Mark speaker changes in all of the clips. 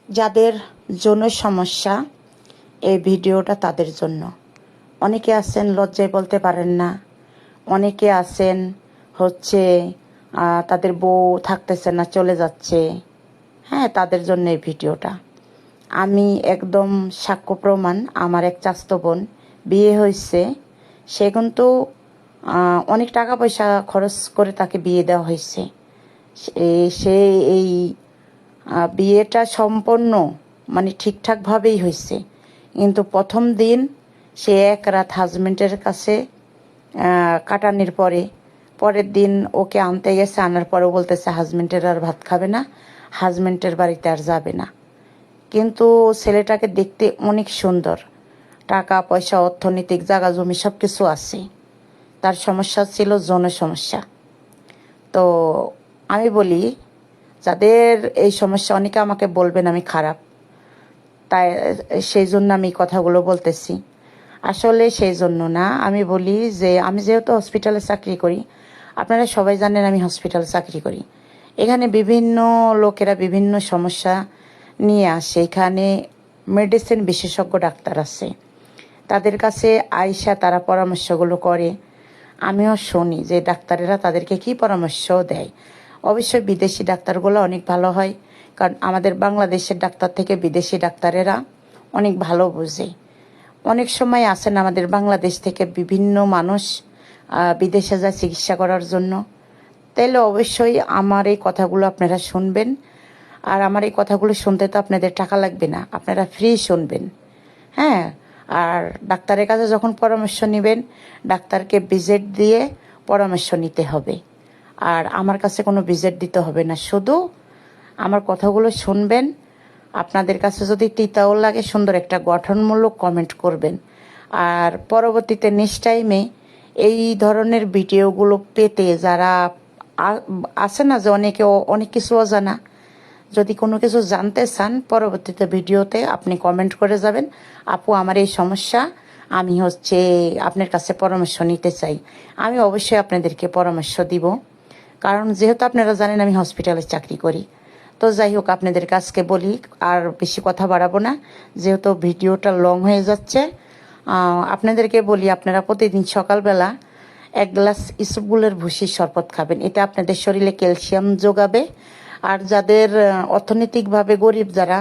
Speaker 1: যাদের যৌন সমস্যা, এই ভিডিওটা তাদের জন্য। অনেকে আছেন লজ্জায় বলতে পারেন না, অনেকে আছেন হচ্ছে তাদের বউ থাকতেছে না, চলে যাচ্ছে। হ্যাঁ, তাদের জন্য এই ভিডিওটা। আমি একদম সাক্ষ্য প্রমাণ। আমার এক চাচাতো বোন বিয়ে হয়েছে, সে কিন্তু অনেক টাকা পয়সা খরচ করে তাকে বিয়ে দেওয়া হয়েছে। সে এই বিয়েটা সম্পন্ন মানে ঠিকঠাকভাবেই হয়েছে, কিন্তু প্রথম দিন সে এক রাত হাজবেন্ডের কাছে কাটানোর পরের দিন ওকে আনতে গেছে, আনার পরেও বলতেছে হাজবেন্ডের আর ভাত খাবে না, হাজবেন্ডের বাড়িতে আর যাবে না। কিন্তু ছেলেটাকে দেখতে অনেক সুন্দর, টাকা পয়সা, অর্থনৈতিক জায়গা জমি সব কিছু আছে। তার সমস্যা ছিল যৌন সমস্যা। তো আমি বলি, যাদের এই সমস্যা, অনেকে আমাকে বলবেন আমি খারাপ, তাই সেই জন্য আমি কথাগুলো বলতেছি। আসলে সেই জন্য না, আমি বলি যে আমি যেহেতু হসপিটালে চাকরি করি, আপনারা সবাই জানেন আমি হসপিটালে চাকরি করি। এখানে বিভিন্ন লোকেরা বিভিন্ন সমস্যা নিয়ে আসে। এখানে মেডিসিন বিশেষজ্ঞ ডাক্তার আছে, তাদের কাছে আইসা তারা পরামর্শগুলো করে। আমিও শুনি যে ডাক্তারেরা তাদেরকে কি পরামর্শ দেয়। অবশ্যই বিদেশি ডাক্তারগুলো অনেক ভালো হয়, কারণ আমাদের বাংলাদেশের ডাক্তার থেকে বিদেশি ডাক্তারেরা অনেক ভালো বোঝে। অনেক সময় আসেন আমাদের বাংলাদেশ থেকে বিভিন্ন মানুষ বিদেশে যায় চিকিৎসা করার জন্য। তাইলে অবশ্যই আমার এই কথাগুলো আপনারা শুনবেন। আর আমার এই কথাগুলো শুনতে তো আপনাদের টাকা লাগবে না, আপনারা ফ্রি শুনবেন। হ্যাঁ, আর ডাক্তারের কাছে যখন পরামর্শ নেবেন, ডাক্তারকে ভিজিট দিয়ে পরামর্শ নিতে হবে। আর আমার কাছে কোনো ভিজিট দিতে হবে না, শুধু আমার কথাগুলো শুনবেন। আপনাদের কাছে যদি তিতাও লাগে, সুন্দর একটা গঠনমূলক কমেন্ট করবেন। আর পরবর্তীতে নেক্সট টাইমে এই ধরনের ভিডিওগুলো পেতে যারা আছে না, যে অনেকে অনেক কিছু অজানা, যদি কোনো কিছু জানতে চান পরবর্তীতে ভিডিওতে আপনি কমেন্ট করে যাবেন, আপু আমার এই সমস্যা, আমি আপনার কাছে পরামর্শ নিতে চাই। আমি অবশ্যই আপনাদেরকে পরামর্শ দিব, কারণ যেহেতু আপনারা জানেন আমি হসপিটালে চাকরি করি। তো যাই হোক, আপনাদের কাছকে বলি, আর বেশি কথা বাড়াবো না, যেহেতু ভিডিওটা লং হয়ে যাচ্ছে। আপনাদেরকে বলি, আপনারা প্রতিদিন সকালবেলা 1 গ্লাস ইসবগুলের ভুসির শরবত খাবেন, এটা আপনাদের শরীরে ক্যালসিয়াম যোগাবে। আর যাদের অর্থনৈতিকভাবে গরিব যারা,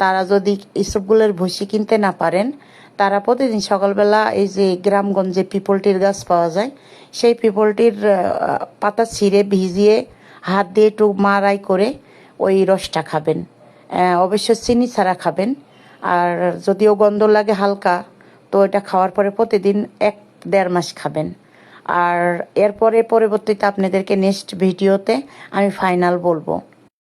Speaker 1: তারা যদি ইসবগুলের ভুসি কিনতে না পারেন, তারা প্রতিদিন সকালবেলা এই যে গ্রামগঞ্জে পিপলটির গাছ পাওয়া যায়, সেই পিপলটির পাতা ছিঁড়ে ভিজিয়ে হাত দিয়ে একটু মাড়াই করে ওই রসটা খাবেন। অবশ্য চিনি ছাড়া খাবেন। আর যদিও গন্ধ লাগে হালকা, তো এটা খাওয়ার পরে প্রতিদিন 1-1.5 মাস খাবেন। আর এরপরে পরবর্তীতে আপনাদেরকে নেক্সট ভিডিওতে আমি ফাইনাল বলবো।